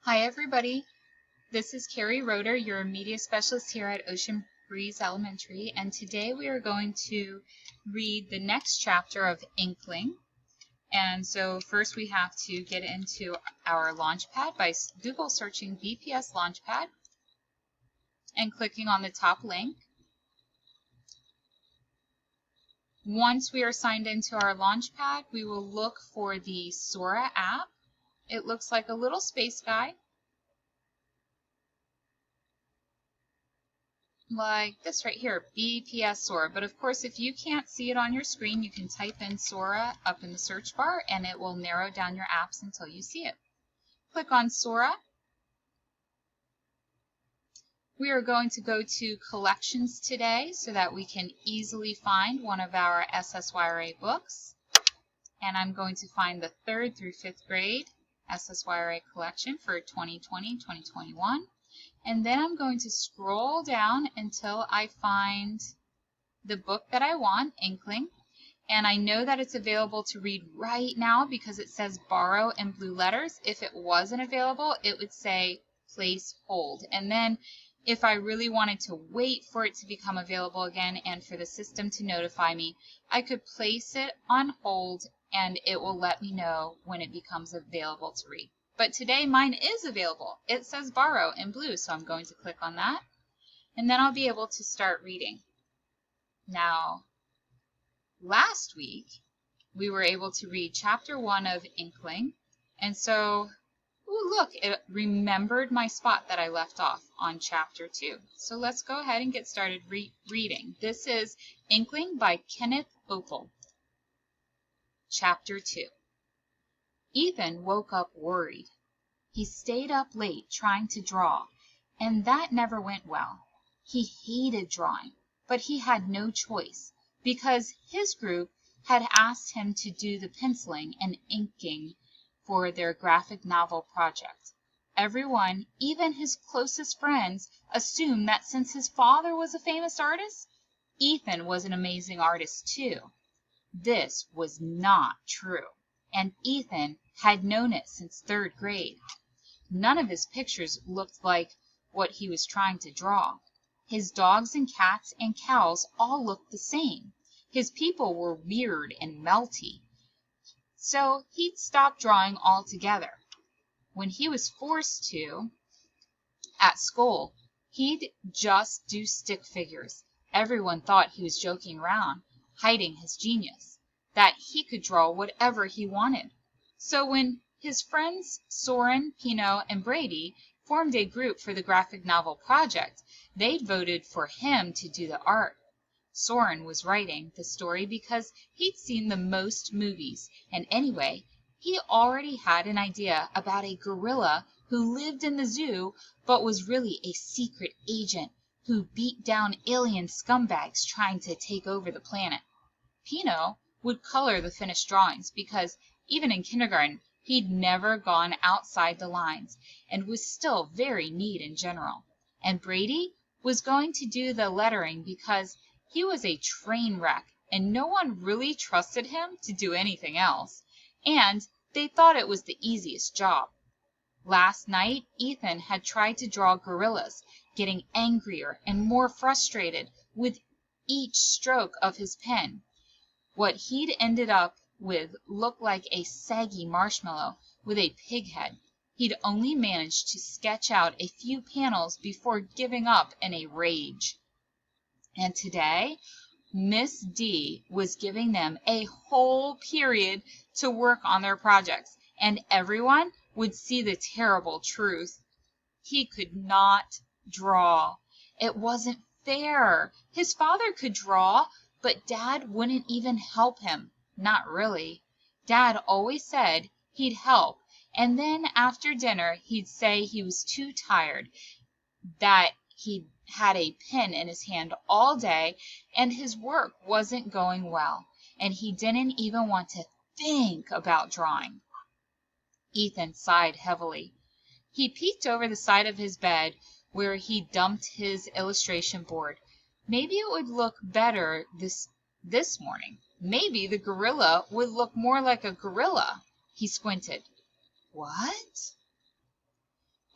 Hi everybody, this is Carrie Roeder, your media specialist here at Ocean Breeze Elementary, and today we are going to read the next chapter of Inkling. And so first we have to get into our Launchpad by Google searching BPS Launchpad and clicking on the top link. Once we are signed into our Launchpad, we will look for the SSYRA app. It looks like a little space guy, like this right here, BPS SSYRA. But of course, if you can't see it on your screen, you can type in SSYRA up in the search bar and it will narrow down your apps until you see it. Click on SSYRA. We are going to go to collections today so that we can easily find one of our SSYRA books. And I'm going to find the 3rd through 5th grade SSYRA collection for 2020-2021. And then I'm going to scroll down until I find the book that I want, Inkling. And I know that it's available to read right now because it says borrow in blue letters. If it wasn't available, it would say place hold. And then if I really wanted to wait for it to become available again and for the system to notify me, I could place it on hold and it will let me know when it becomes available to read. But today mine is available. It says borrow in blue, so I'm going to click on that. And then I'll be able to start reading. Now, last week, we were able to read chapter 1 of Inkling. And so, ooh, look, it remembered my spot that I left off on chapter 2. So let's go ahead and get started reading. This is Inkling by Kenneth Opel. Chapter 2. Ethan woke up worried. He stayed up late trying to draw, and that never went well. He hated drawing, but he had no choice, because his group had asked him to do the penciling and inking for their graphic novel project. Everyone, even his closest friends, assumed that since his father was a famous artist, Ethan was an amazing artist too. This was not true, and Ethan had known it since 3rd grade. None of his pictures looked like what he was trying to draw. His dogs and cats and cows all looked the same. His people were weird and melty. So he'd stopped drawing altogether. When he was forced to, at school, he'd just do stick figures. Everyone thought he was joking around, hiding his genius, that he could draw whatever he wanted. So when his friends Soren, Pino, and Brady formed a group for the graphic novel project, they'd voted for him to do the art. Soren was writing the story because he'd seen the most movies, and anyway, he already had an idea about a gorilla who lived in the zoo but was really a secret agent who beat down alien scumbags trying to take over the planet. Pino would color the finished drawings because even in kindergarten, he'd never gone outside the lines and was still very neat in general. And Brady was going to do the lettering because he was a train wreck and no one really trusted him to do anything else. And they thought it was the easiest job. Last night, Ethan had tried to draw gorillas, getting angrier and more frustrated with each stroke of his pen. What he'd ended up with looked like a saggy marshmallow with a pig head. He'd only managed to sketch out a few panels before giving up in a rage. And today, Miss D was giving them a whole period to work on their projects, and everyone would see the terrible truth. He could not draw. It wasn't fair. His father could draw, but Dad wouldn't even help him. Not really. Dad always said he'd help, and then after dinner he'd say he was too tired, that he'd had a pen in his hand all day, and his work wasn't going well, and he didn't even want to think about drawing. Ethan sighed heavily. He peeked over the side of his bed where he dumped his illustration board. Maybe it would look better this morning. Maybe the gorilla would look more like a gorilla. He squinted. What?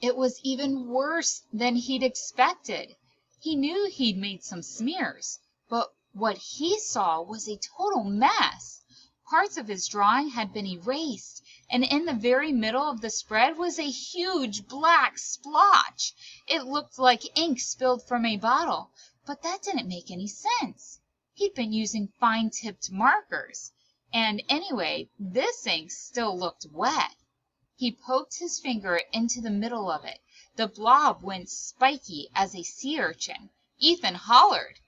It was even worse than he'd expected. He knew he'd made some smears, but what he saw was a total mess. Parts of his drawing had been erased, and in the very middle of the spread was a huge black splotch. It looked like ink spilled from a bottle, but that didn't make any sense. He'd been using fine-tipped markers, and anyway, this ink still looked wet. He poked his finger into the middle of it. The blob went spiky as a sea urchin. Ethan hollered.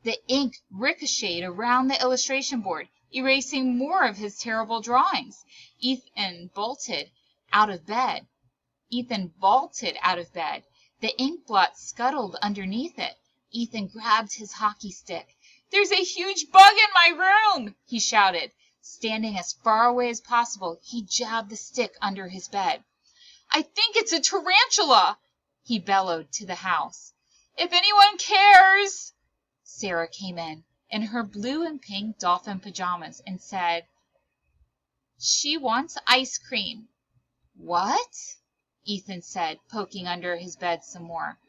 The ink ricocheted around the illustration board, erasing more of his terrible drawings. Ethan vaulted out of bed. The ink blot scuttled underneath it. Ethan grabbed his hockey stick. "There's a huge bug in my room!" he shouted. Standing as far away as possible, he jabbed the stick under his bed. "I think it's a tarantula!" he bellowed to the house. "If anyone cares!" Sarah came in her blue and pink dolphin pajamas, and said, "She wants ice cream." "What?" Ethan said, poking under his bed some more.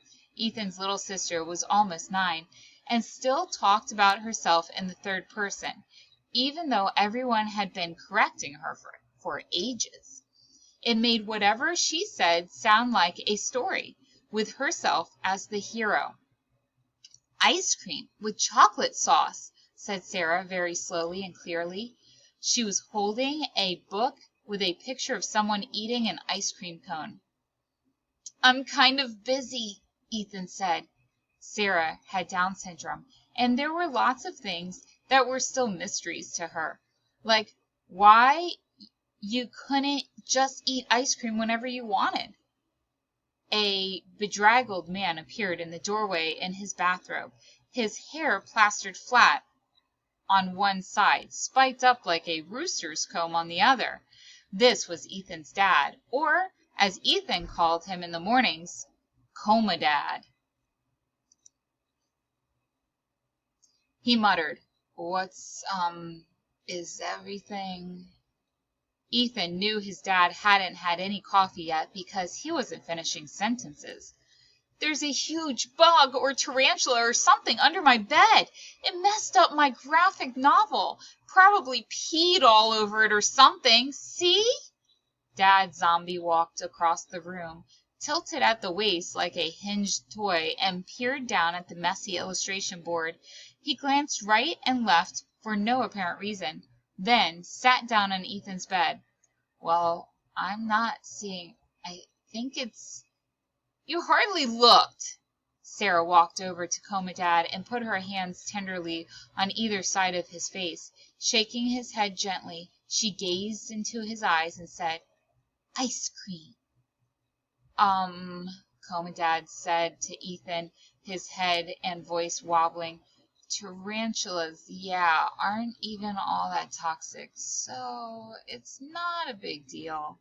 Ethan's little sister was almost 9, and still talked about herself in the third person, even though everyone had been correcting her for ages. It made whatever she said sound like a story, with herself as the hero. "Ice cream with chocolate sauce," said Sarah very slowly and clearly. She was holding a book with a picture of someone eating an ice cream cone. "I'm kind of busy," Ethan said. Sarah had Down syndrome, and there were lots of things that were still mysteries to her, like why you couldn't just eat ice cream whenever you wanted. A bedraggled man appeared in the doorway in his bathrobe, his hair plastered flat on one side, spiked up like a rooster's comb on the other. This was Ethan's dad, or, as Ethan called him in the mornings, Coma Dad. He muttered, is everything?" Ethan knew his dad hadn't had any coffee yet because he wasn't finishing sentences. "There's a huge bug or tarantula or something under my bed. It messed up my graphic novel. Probably peed all over it or something. See?" Dad zombie walked across the room, tilted at the waist like a hinged toy, and peered down at the messy illustration board. He glanced right and left for no apparent reason, then sat down on Ethan's bed. "Well, I'm not seeing. I think it's—" "You hardly looked." Sarah walked over to Coma Dad and put her hands tenderly on either side of his face. Shaking his head gently, she gazed into his eyes and said, "Ice cream." Coma Dad said to Ethan, his head and voice wobbling. "Tarantulas, yeah, aren't even all that toxic, so it's not a big deal."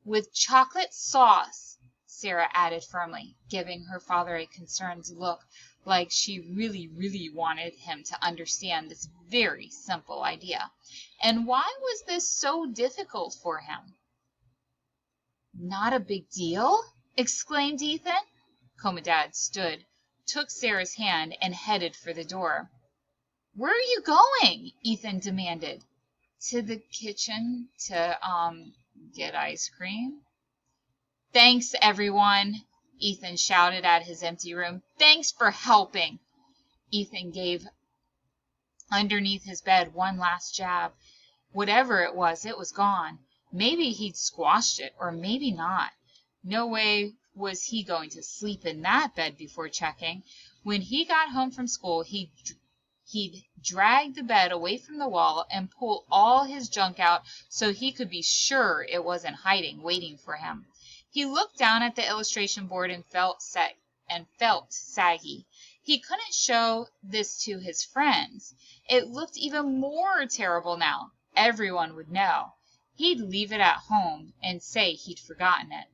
"With chocolate sauce," Sarah added firmly, giving her father a concerned look, like she really, really wanted him to understand this very simple idea. And why was this so difficult for him? "Not a big deal?" exclaimed Ethan. Coma Dad stood, took Sarah's hand, and headed for the door. "Where are you going?" Ethan demanded. "To the kitchen to, get ice cream." "Thanks, everyone," Ethan shouted at his empty room. "Thanks for helping." Ethan gave underneath his bed one last jab. Whatever it was gone. Maybe he'd squashed it, or maybe not. No way was he going to sleep in that bed before checking. When he got home from school, he'd drag the bed away from the wall and pull all his junk out so he could be sure it wasn't hiding, waiting for him. He looked down at the illustration board and felt saggy. He couldn't show this to his friends. It looked even more terrible now. Everyone would know. He'd leave it at home and say he'd forgotten it.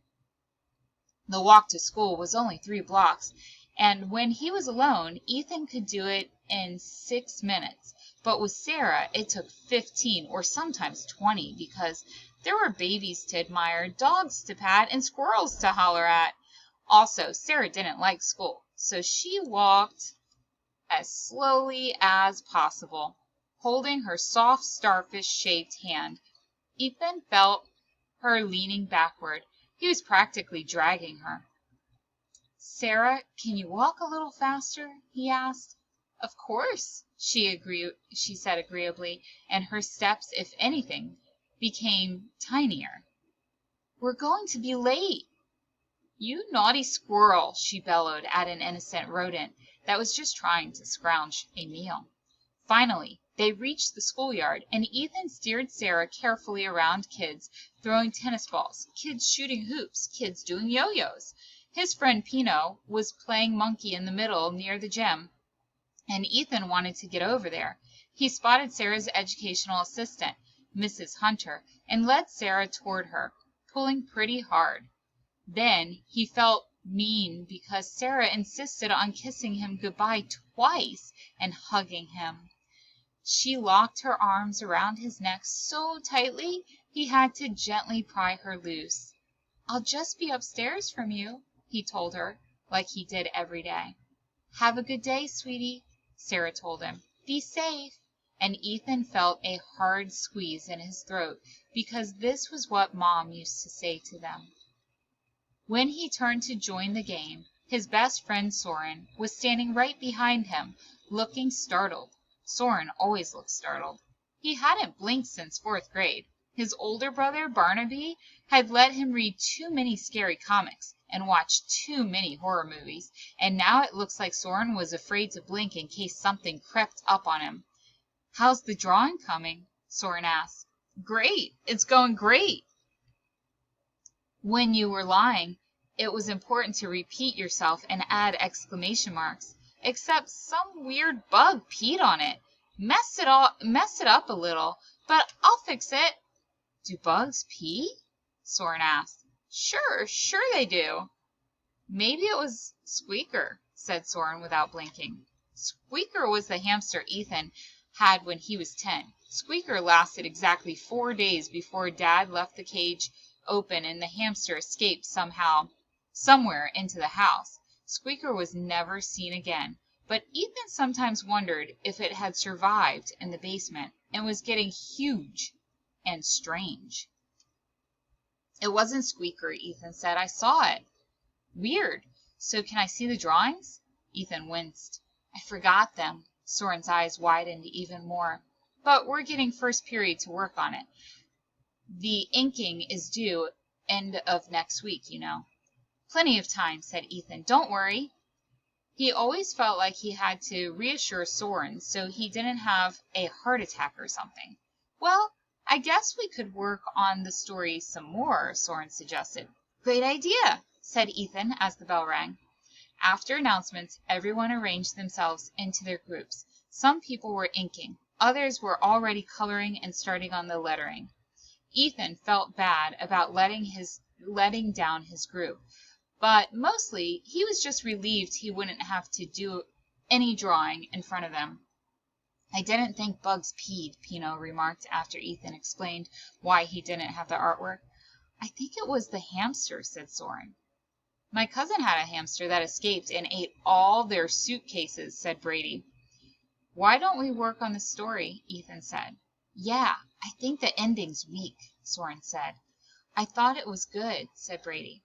The walk to school was only 3 blocks, and when he was alone, Ethan could do it in 6 minutes. But with Sarah, it took 15 or sometimes 20 because There were babies to admire, dogs to pat, and squirrels to holler at. Also, Sarah didn't like school, so she walked as slowly as possible, holding her soft starfish-shaped hand. Ethan felt her leaning backward. He was practically dragging her. "Sarah, can you walk a little faster?" he asked. "Of course," she said agreeably, and her steps, if anything, became tinier. "We're going to be late." "You naughty squirrel," she bellowed at an innocent rodent that was just trying to scrounge a meal. Finally, they reached the schoolyard, and Ethan steered Sarah carefully around kids throwing tennis balls, kids shooting hoops, kids doing yo-yos. His friend Pino was playing monkey in the middle near the gym, and Ethan wanted to get over there. He spotted Sarah's educational assistant, Mrs. Hunter, and led Sarah toward her, pulling pretty hard. Then he felt mean because Sarah insisted on kissing him goodbye twice and hugging him. She locked her arms around his neck so tightly he had to gently pry her loose. "I'll just be upstairs from you," he told her, like he did every day. "Have a good day, sweetie," Sarah told him. "Be safe." And Ethan felt a hard squeeze in his throat because this was what Mom used to say to them. When he turned to join the game, his best friend Soren was standing right behind him, looking startled. Soren always looked startled. He hadn't blinked since 4th grade. His older brother, Barnaby, had let him read too many scary comics and watch too many horror movies, and now it looks like Soren was afraid to blink in case something crept up on him. "How's the drawing coming?" Soren asked. "Great. It's going great." When you were lying, it was important to repeat yourself and add exclamation marks, except some weird bug peed on it. Messed it up a little, but I'll fix it. "Do bugs pee?" Soren asked. Sure they do." "Maybe it was Squeaker," said Soren without blinking. Squeaker was the hamster Ethan had when he was 10. Squeaker lasted exactly 4 days before Dad left the cage open and the hamster escaped somewhere into the house. Squeaker was never seen again, but Ethan sometimes wondered if it had survived in the basement and was getting huge and strange. "It wasn't Squeaker," Ethan said. "I saw it." "Weird. So can I see the drawings?" Ethan winced. "I forgot them." Soren's eyes widened even more. "But we're getting first period to work on it. The inking is due end of next week, you know." "Plenty of time," said Ethan. "Don't worry." He always felt like he had to reassure Soren so he didn't have a heart attack or something. "Well, I guess we could work on the story some more," Soren suggested. "Great idea," said Ethan as the bell rang. After announcements, everyone arranged themselves into their groups. Some people were inking. Others were already coloring and starting on the lettering. Ethan felt bad about letting down his group, but mostly he was just relieved he wouldn't have to do any drawing in front of them. "I didn't think bugs peed," Pino remarked after Ethan explained why he didn't have the artwork. "I think it was the hamster," said Soren. "My cousin had a hamster that escaped and ate all their suitcases," said Brady. "Why don't we work on the story?" Ethan said. "Yeah, I think the ending's weak," Soren said. "I thought it was good," said Brady.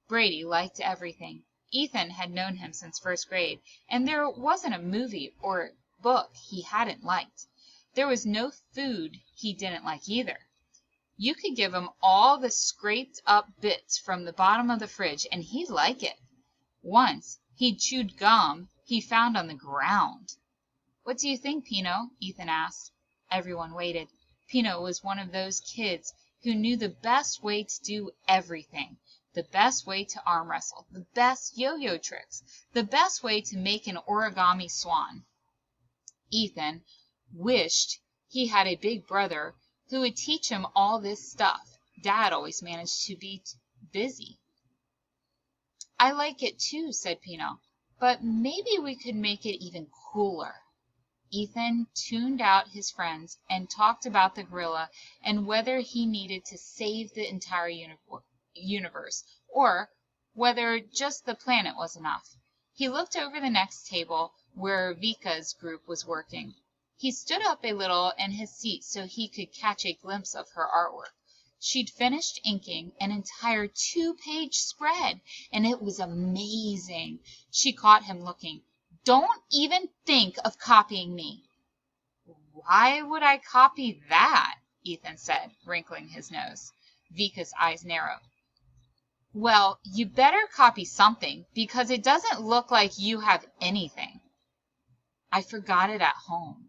Brady liked everything. Ethan had known him since 1st grade, and there wasn't a movie or book he hadn't liked. There was no food he didn't like either. You could give him all the scraped up bits from the bottom of the fridge and he'd like it. Once he chewed gum he found on the ground. "What do you think, Pino?" Ethan asked. Everyone waited. Pino was one of those kids who knew the best way to do everything. The best way to arm wrestle, the best yo-yo tricks, the best way to make an origami swan. Ethan wished he had a big brother who would teach him all this stuff. Dad always managed to be busy. "I like it too," said Pino, "but maybe we could make it even cooler." Ethan tuned out his friends and talked about the gorilla and whether he needed to save the entire universe or whether just the planet was enough. He looked over the next table where Vika's group was working. He stood up a little in his seat so he could catch a glimpse of her artwork. She'd finished inking an entire 2-page spread, and it was amazing. She caught him looking. "Don't even think of copying me." "Why would I copy that?" Ethan said, wrinkling his nose. Vika's eyes narrowed. "Well, you better copy something, because it doesn't look like you have anything." "I forgot it at home."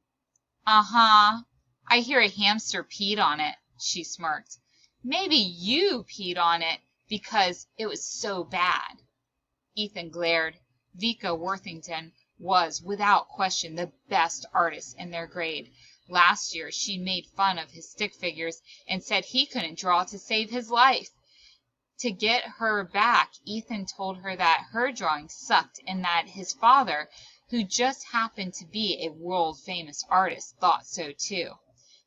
"Uh-huh. I hear a hamster peed on it," she smirked. "Maybe you peed on it because it was so bad." Ethan glared. Vika Worthington was, without question, the best artist in their grade. Last year she made fun of his stick figures and said he couldn't draw to save his life. To get her back, Ethan told her that her drawing sucked and that his father, who just happened to be a world-famous artist, thought so too.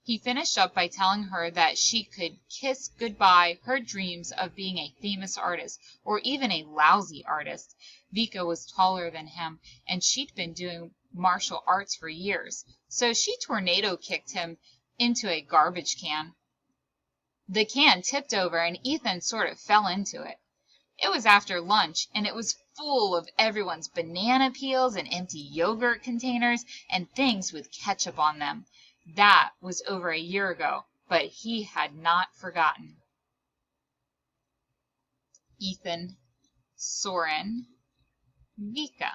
He finished up by telling her that she could kiss goodbye her dreams of being a famous artist, or even a lousy artist. Vika was taller than him, and she'd been doing martial arts for years, so she tornado kicked him into a garbage can. The can tipped over, and Ethan sort of fell into it. It was after lunch, and it was full of everyone's banana peels and empty yogurt containers and things with ketchup on them. That was over a year ago, but he had not forgotten. Ethan, Soren, Vika.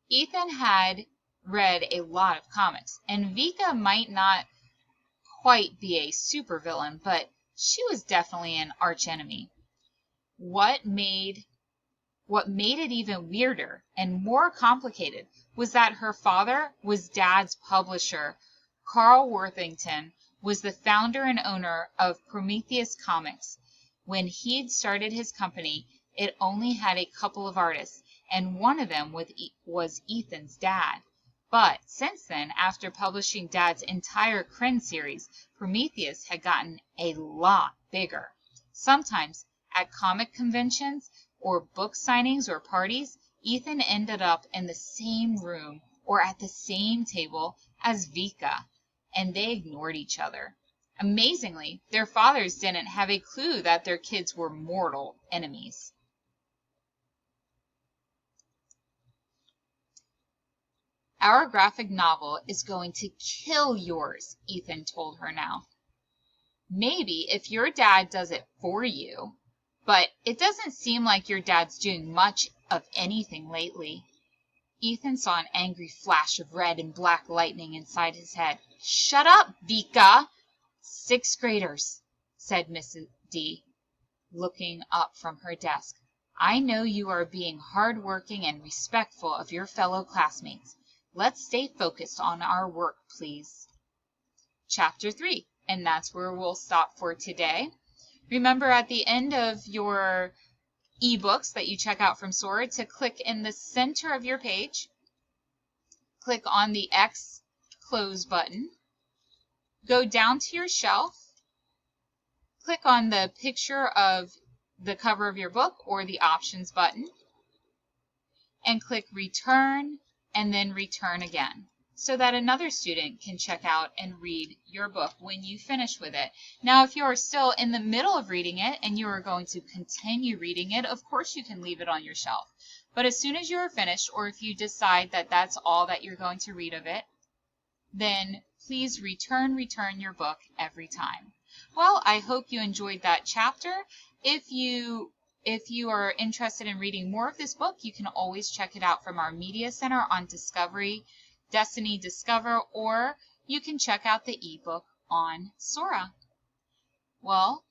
Ethan had read a lot of comics, and Vika might not quite be a supervillain, but she was definitely an archenemy. What made it even weirder and more complicated was that her father was Dad's publisher. Carl Worthington was the founder and owner of Prometheus Comics. When he'd started his company, it only had a couple of artists, and one of them was Ethan's dad. But since then, after publishing Dad's entire Kryn series, Prometheus had gotten a lot bigger. Sometimes, at comic conventions or book signings or parties, Ethan ended up in the same room or at the same table as Vika, and they ignored each other. Amazingly, their fathers didn't have a clue that their kids were mortal enemies. "Our graphic novel is going to kill yours," Ethan told her now. "Maybe if your dad does it for you. But it doesn't seem like your dad's doing much of anything lately." Ethan saw an angry flash of red and black lightning inside his head. "Shut up, Vika!" "Sixth graders," said Mrs. D, looking up from her desk. "I know you are being hardworking and respectful of your fellow classmates. Let's stay focused on our work, please." Chapter 3, and that's where we'll stop for today. Remember at the end of your ebooks that you check out from SSYRA to click in the center of your page, click on the X close button, go down to your shelf, click on the picture of the cover of your book or the options button, and click return and then return again, so that another student can check out and read your book when you finish with it. Now, if you are still in the middle of reading it and you are going to continue reading it, of course you can leave it on your shelf. But as soon as you are finished, or if you decide that that's all that you're going to read of it, then please return your book every time. Well, I hope you enjoyed that chapter. If you are interested in reading more of this book, you can always check it out from our Media Center on Destiny Discover, or you can check out the ebook on SSYRA. Well,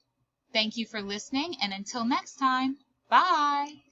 thank you for listening, and until next time, bye!